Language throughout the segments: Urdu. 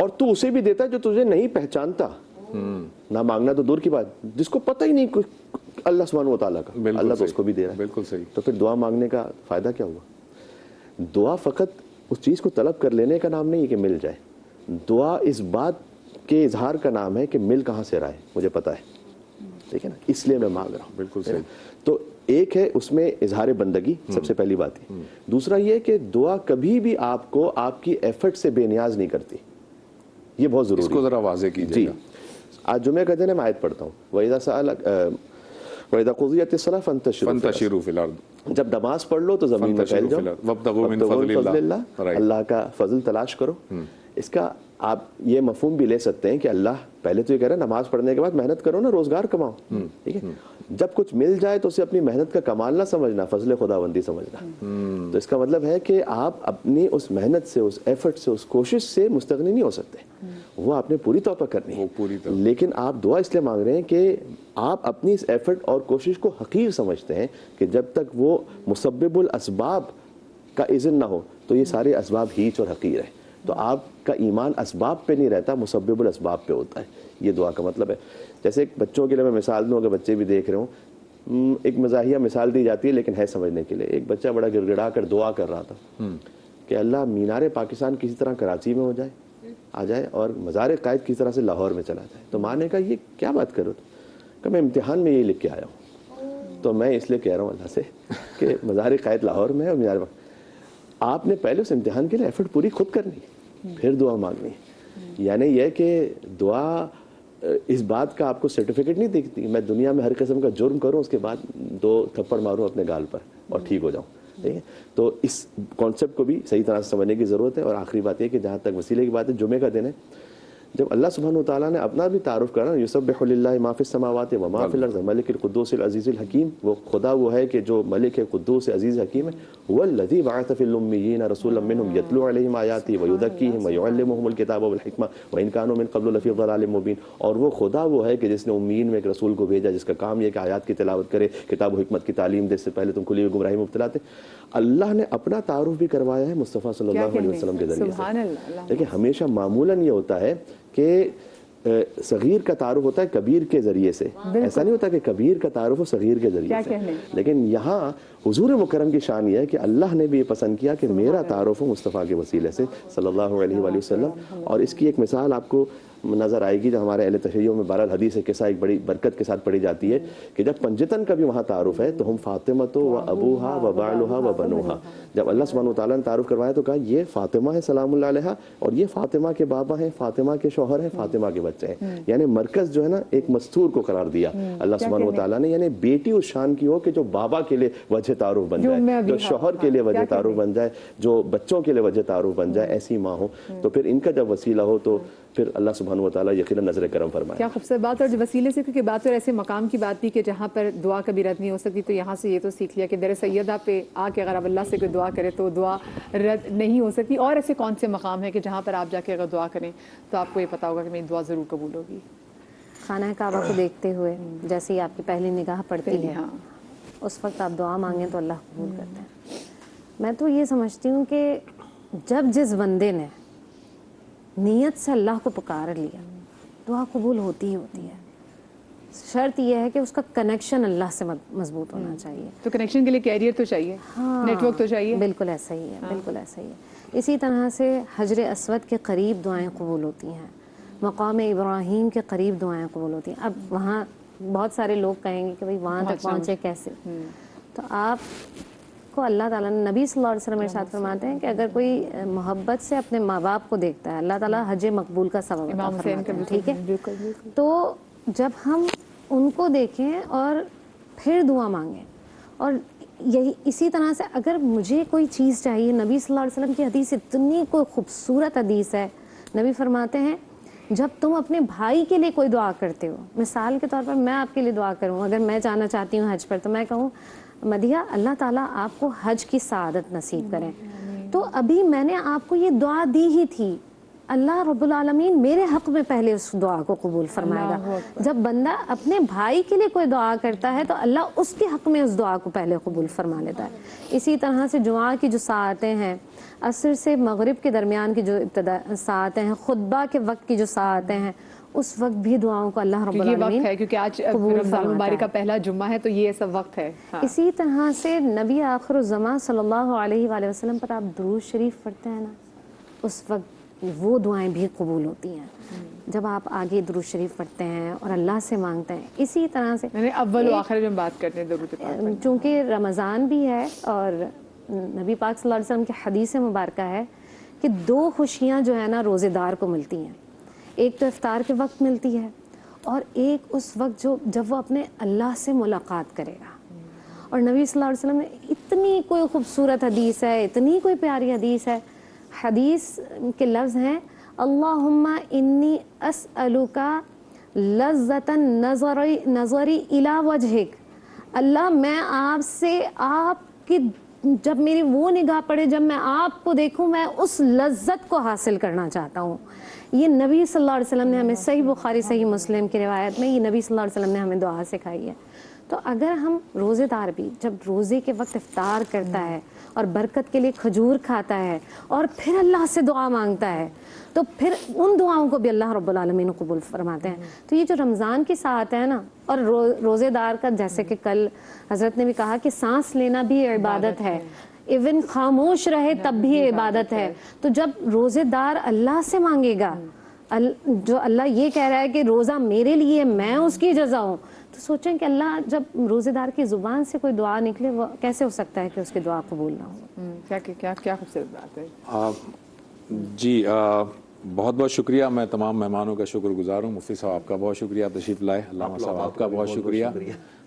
اور تو اسے بھی دیتا ہے جو تجھے نہیں پہچانتا. نہ مانگنا تو دور کی بات, جس کو پتہ ہی نہیں اللہ سبحانہ و تعالیٰ کا, اللہ تو اس کو بھی دے رہا ہے. بالکل صحیح. تو پھر دعا مانگنے کا فائدہ کیا ہوا؟ دعا فقط اس چیز کو طلب کر لینے کا نام نہیں ہے کہ مل جائے. دعا اس بات کے اظہار کا نام ہے کہ مل کہاں سے رہا ہے مجھے پتا ہے, ٹھیک ہے نا, اس لیے میں مانگ رہا ہوں. بالکل صحیح. تو ایک ہے اس میں اظہار بندگی, سب سے پہلی بات ہے. دوسرا یہ کہ دعا کبھی بھی آپ کو آپ کی ایفرٹ سے بے نیاز نہیں کرتی, یہ بہت ضروری ہے. اس کو ذرا واضح کیجیے. جی, آج جمعہ کا دن ہے, میں آیت پڑھتا ہوں, وَإِذَا قُضِيَتِ الصَّلَاةُ فَانتَشِرُوا فِي الْأَرْضِ. جب نماز پڑھ لو تو زمین میں پھیل جاؤ, وَابْتَغُوا مِن فَضْلِ اللَّهِ. اللہ کا فضل تلاش کرو. اس کا آپ یہ مفہوم بھی لے سکتے ہیں کہ اللہ پہلے تو یہ کہہ رہا ہے نماز پڑھنے کے بعد محنت کرو نا, روزگار کماؤ, ٹھیک ہے. جب کچھ مل جائے تو اسے اپنی محنت کا کمال نہ سمجھنا, فضل خداوندی سمجھنا. تو اس کا مطلب ہے کہ آپ اپنی اس محنت سے, اس ایفرٹ سے, اس کوشش سے مستغنی نہیں ہو سکتے, وہ آپ نے پوری طور پر کرنی ہے. لیکن آپ دعا اس لیے مانگ رہے ہیں کہ آپ اپنی اس ایفرٹ اور کوشش کو حقیر سمجھتے ہیں کہ جب تک وہ مسبب الاسباب کا اذن نہ ہو تو یہ سارے اسباب ہیچ اور حقیر ہیں. تو آپ کا ایمان اسباب پہ نہیں رہتا, مسبب الاسباب پہ ہوتا ہے. یہ دعا کا مطلب ہے. جیسے ایک بچوں کے لیے میں مثال دوں, اگر بچے بھی دیکھ رہے ہوں, ایک مزاحیہ مثال دی جاتی ہے لیکن ہے سمجھنے کے لیے. ایک بچہ بڑا گڑ گڑا کر دعا کر رہا تھا کہ اللہ مینار پاکستان کسی طرح کراچی میں ہو جائے, آ جائے, اور مزار قائد کسی طرح سے لاہور میں چلا جائے. تو ماں نے کہا یہ کیا بات کرو, کہ میں امتحان میں یہ لکھ کے آیا ہوں, تو میں اس لیے کہہ رہا ہوں اللہ سے کہ مزار قائد لاہور میں ہے اور مینار. آپ نے پہلے اس امتحان کے لیے ایفرٹ پوری خود کرنی, پھر دعا مانگنی. یعنی یہ کہ دعا اس بات کا آپ کو سرٹیفکیٹ نہیں دیکھتی میں دنیا میں ہر قسم کا جرم کروں, اس کے بعد 2 تھپڑ ماروں اپنے گال پر اور ٹھیک ہو جاؤں, ٹھیک ہے. تو اس کانسیپٹ کو بھی صحیح طرح سے سمجھنے کی ضرورت ہے. اور آخری بات یہ کہ جہاں تک وسیلے کی بات ہے, جمعے کا دن ہے, جب اللہ سبحانہ و تعالیٰ نے اپنا بھی تعارف کرا, یسبح للہ ما فی السماوات و ما فی الارض ملک القدوس العزیز الحکیم. وہ خدا وہ ہے کہ جو ملک ہے, قدوس عزیز حکیم ہے. هو الذی بعث فی الامیین رسولا منهم یتلو علیہم آیاتہ ویزکیہم ویعلمہم الکتاب والحکمہ وان کانوا من قبل لفی ضلال مبین. اور وہ خدا وہ ہے کہ جس نے امیین میں ایک رسول کو بھیجا جس کا کام یہ کہ آیات کی تلاوت کرے, کتاب و حکمت کی تعلیم دے, اس سے پہلے تم کھلی ہوئی گمراہی میں مبتلا تھے. اللہ نے اپنا تعارف بھی کروایا ہے مصطفیٰ صلی اللہ علیہ وسلم کے ذریعے سے. دیکھیں ہمیشہ معمولاً یہ ہوتا ہے کہ صغیر کا تعارف ہوتا ہے کبیر کے ذریعے سے, ایسا نہیں ہوتا کہ کبیر کا تعارف ہو صغیر کے ذریعے سے. لیکن یہاں حضور مکرم کی شان یہ ہے کہ اللہ نے بھی یہ پسند کیا کہ میرا تعارف ہو مصطفیٰ کے وسیلے سے صلی اللہ علیہ وآلہ وسلم. اور اس کی ایک مثال آپ کو نظر آئے گی جو ہمارے اہل تشیع میں بہرحال حدیث ہے قصہ ایک بڑی برکت کے ساتھ پڑھی جاتی ہے کہ جب پنجتن کا بھی وہاں تعارف ہے تو ہم فاطمہ و ابوہا و بعلہا و بنوہا. جب اللہ سبحانہ و تعالیٰ نے تعارف کروایا تو کہا یہ فاطمہ ہے سلام اللہ علیہا, اور یہ فاطمہ کے بابا ہیں, فاطمہ کے شوہر ہیں, فاطمہ کے بچے ہیں. یعنی مرکز جو ہے نا ایک مستور کو قرار دیا اللہ سبحانہ و تعالیٰ نے. یعنی بیٹی اس شان کی ہو کہ جو بابا کے لیے وجہ تعارف بن جائے, جو شوہر کے لیے وجہ تعارف بن جائے, جو بچوں کے لیے وجہ تعارف بن جائے, ایسی ماں ہو. تو پھر ان کا جب وسیلہ ہو تو پھر اللہ سبحانہ و تعالیٰ یقیناً نظر کرم فرمائے. کیا خوبصورت بات. اور جو وسیلے سے کی بات اور ایسے مقام کی بات بھی کہ جہاں پر دعا کبھی رد نہیں ہو سکتی, تو یہاں سے یہ تو سیکھ لیا کہ در سیدہ پہ آ کے اگر آپ اللہ سے کوئی دعا کرے تو دعا رد نہیں ہو سکتی. اور ایسے کون سے مقام ہیں کہ جہاں پر آپ جا کے اگر دعا کریں تو آپ کو یہ پتا ہوگا کہ میری دعا ضرور قبول ہوگی؟ خانہ کعبہ کو دیکھتے ہوئے جیسے ہی آپ کی پہلی نگاہ پڑتی ہے اس وقت آپ دعا مانگیں تو اللہ قبول کرتے ہیں. میں تو یہ سمجھتی ہوں کہ جب جس بندے نے نیت سے اللہ کو پکار لیا دعا قبول ہوتی ہی ہوتی ہے. شرط یہ ہے کہ اس کا کنیکشن اللہ سے مضبوط ہونا چاہیے. تو کنیکشن کے لیے کیریئر تو چاہیے, نیٹ ورک تو چاہیے. بالکل ایسا ہی ہے, بالکل ایسا ہی ہے. اسی طرح سے حجر اسود کے قریب دعائیں قبول ہوتی ہیں, مقام ابراہیم کے قریب دعائیں قبول ہوتی ہیں. اب وہاں بہت سارے لوگ کہیں گے کہ بھئی وہاں تک پہنچے کیسے, تو آپ کو اللہ تعالیٰ نے نبی صلی اللہ علیہ وسلم ارشاد فرماتے ہیں کہ اگر کوئی محبت سے اپنے ماں باپ کو دیکھتا ہے اللہ تعالیٰ حج مقبول کا سبب عطا فرماتے ہیں. ٹھیک ہے, تو جب ہم ان کو دیکھیں اور پھر دعا مانگیں. اور یہی اسی طرح سے اگر مجھے کوئی چیز چاہیے, نبی صلی اللہ علیہ وسلم کی حدیث اتنی کوئی خوبصورت حدیث ہے. نبی فرماتے ہیں جب تم اپنے بھائی کے لیے کوئی دعا کرتے ہو, مثال کے طور پر میں آپ کے لیے دعا کروں, اگر میں جانا چاہتی ہوں حج پر تو میں کہوں مدیہ اللہ تعالیٰ آپ کو حج کی سعادت نصیب کریں, تو ابھی میں نے آپ کو یہ دعا دی ہی تھی, اللہ رب العالمین میرے حق میں پہلے اس دعا کو قبول فرمائے گا. جب بندہ اپنے بھائی کے لیے کوئی دعا کرتا ہے تو اللہ اس کے حق میں اس دعا کو پہلے قبول فرما لیتا ہے. اسی طرح سے جمعہ کی جو ساعتیں ہیں، عصر سے مغرب کے درمیان کی جو ساعتیں ہیں، خطبہ کے وقت کی جو ساعتیں ہیں، اس وقت بھی دعاؤں کو اللہ رب یہ العالمین وقت ہے کیونکہ آج قبول رمضان فرماتا مبارک ہے. کا پہلا جمعہ ہے تو یہ سب وقت ہے. ہاں. اسی طرح سے نبی آخر الزمان صلی اللہ علیہ وآلہ وسلم پر آپ درود شریف پڑھتے ہیں نا، اس وقت وہ دعائیں بھی قبول ہوتی ہیں جب آپ آگے درود شریف پڑھتے ہیں اور اللہ سے مانگتے ہیں. اسی طرح سے یعنی اول و آخر میں بات کرتے ہیں درود پاک پر. چونکہ رمضان بھی ہے اور نبی پاک صلی اللہ علیہ وسلم کی حدیث مبارکہ ہے کہ 2 خوشیاں جو ہے نا روزے دار کو ملتی ہیں. ایک تو افطار کے وقت ملتی ہے اور ایک اس وقت جب وہ اپنے اللہ سے ملاقات کرے گا. اور نبی صلی اللہ علیہ وسلم نے اتنی کوئی خوبصورت حدیث ہے، اتنی کوئی پیاری حدیث ہے. حدیث کے لفظ ہیں اللہم انی اسألک لذۃ نظری الی وجہک. اللہ میں آپ سے آپ کی جب میری وہ نگاہ پڑے، جب میں آپ کو دیکھوں، میں اس لذت کو حاصل کرنا چاہتا ہوں. یہ نبی صلی اللہ علیہ وسلم نے ہمیں صحیح بخاری صحیح مسلم کی روایت میں یہ نبی صلی اللہ علیہ وسلم نے ہمیں دعا سکھائی ہے. تو اگر ہم روزے دار بھی جب روزے کے وقت افطار کرتا ہے اور برکت کے لیے کھجور کھاتا ہے اور پھر اللہ سے دعا مانگتا ہے تو پھر ان دعاؤں کو بھی اللہ رب العالمین قبول فرماتے ہیں. تو یہ جو رمضان کی ساعت ہے نا، اور روزے دار کا جیسے کہ کل حضرت نے بھی کہا کہ سانس لینا بھی عبادت ہے، ایون خاموش رہے تب بھی عبادت ہے. تو جب روزے دار اللہ سے مانگے گا، جو اللہ یہ کہہ رہا ہے کہ روزہ میرے لیے، میں اس کی جزا ہوں، تو سوچیں کہ اللہ جب روزے دار کی زبان سے کوئی دعا نکلے، وہ کیسے ہو سکتا ہے کہ اس کی دعا قبول نہ ہو. کیا خوبصورت بات ہے. جی بہت بہت شکریہ. میں تمام مہمانوں کا شکر گزار ہوں. مفتی صاحب آپ کا بہت شکریہ تشریف لائے. علامہ صاحب آپ کا بہت شکریہ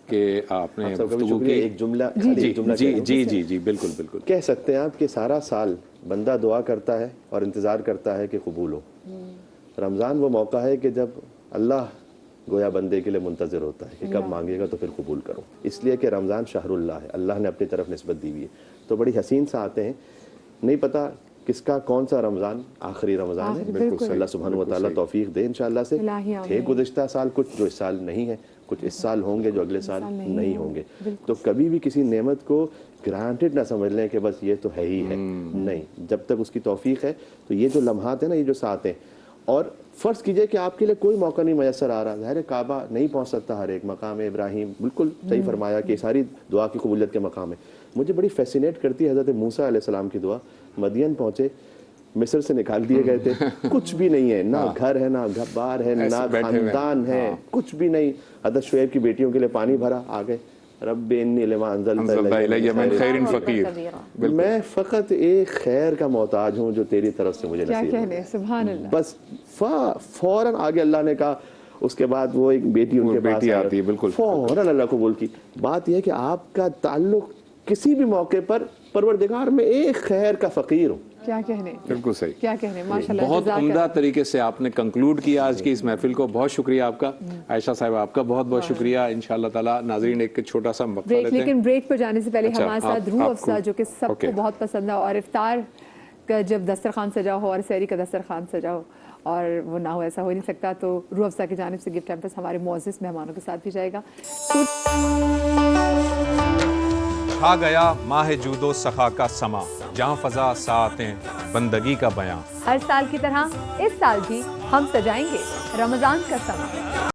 کہ آپ نے گفتگو کی. ایک جملہ جی بالکل بالکل کہہ سکتے ہیں آپ کہ سارا سال بندہ دعا کرتا ہے اور انتظار کرتا ہے کہ قبول ہو. رمضان وہ موقع ہے کہ جب اللہ گویا بندے کے لیے منتظر ہوتا ہے کہ کب مانگے گا تو پھر قبول کرو. اس لیے کہ رمضان شہر اللہ ہے، اللہ نے اپنی طرف نسبت دی ہوئی ہے. تو بڑی حسین ساعتیں ہیں. نہیں پتہ کس کا کون سا رمضان آخری رمضان ہے. بالکل اللہ سبحانہ و تعالیٰ توفیق دے انشاءاللہ سے. تھے گزشتہ سال کچھ جو اس سال نہیں ہے، کچھ اس سال ہوں گے جو اگلے سال نہیں ہوں گے. تو کبھی بھی کسی نعمت کو گرانٹڈ نہ سمجھ لیں کہ بس یہ تو ہے ہی ہے. نہیں، جب تک اس کی توفیق ہے. تو یہ جو لمحات ہیں نا، یہ جو ساعتیں، اور فرض کیجئے کہ آپ کے لیے کوئی موقع نہیں میسر آ رہا. ظاہر کعبہ نہیں پہنچ سکتا ہر ایک. مقام ابراہیم بالکل صحیح فرمایا کہ ساری دعا کی قبولیت کے مقام ہے. مجھے بڑی فیسینیٹ کرتی ہے حضرت موسیٰ علیہ السلام کی دعا. مدین پہنچے، مصر سے نکال دیے گئے تھے، کچھ بھی نہیں ہے، نہ گھر ہے، نہ بار ہے، نہ خاندان ہے، کچھ بھی نہیں. حضرت شعیب کی بیٹیوں کے لیے پانی بھرا، آ گئے رب انی لما انزلت الی من خیر فقیر. میں فقط ایک خیر کا محتاج ہوں جو تیری طرف سے مجھے نصیب کہنے سبحان اللہ. بس فوراً آگے اللہ نے کہا. اس کے بعد وہ ایک بیٹی ان کے پاس آتی ہے، بالکل فوراً اللہ قبول کی. بات یہ ہے کہ آپ کا تعلق کسی بھی موقع پر پروردگار میں ایک خیر کا فقیر ہوں. کیا کہنے، بالکل صحیح، کیا کہنے. ماشاءاللہ بہت عمدہ طریقے سے آپ نے کنکلوڈ کیا آج کی اس محفل کو. بہت شکریہ آپ کا. عائشہ صاحب آپ کا بہت بہت شکریہ. انشاءاللہ تعالیٰ ناظرین ایک چھوٹا سا وقفہ لیتے ہیں. لیکن بریک پر جانے سے پہلے ہمارے ساتھ روح افزا جو کہ سب کو بہت پسند ہے، اور افطار کا جب دسترخوان سجا ہو اور سحری کا دسترخوان سجا ہو اور وہ نہ ہو، ایسا ہو نہیں سکتا. تو روح افزا کی جانب سے گفٹ ہیمپرز ہمارے معزز مہمانوں کے ساتھ بھی جائے گا. چھا گیا ماہ جود و سخا کا سما، جہاں فضا ساعتیں بندگی کا بیاں. ہر سال کی طرح اس سال بھی ہم سجائیں گے رمضان کا سما.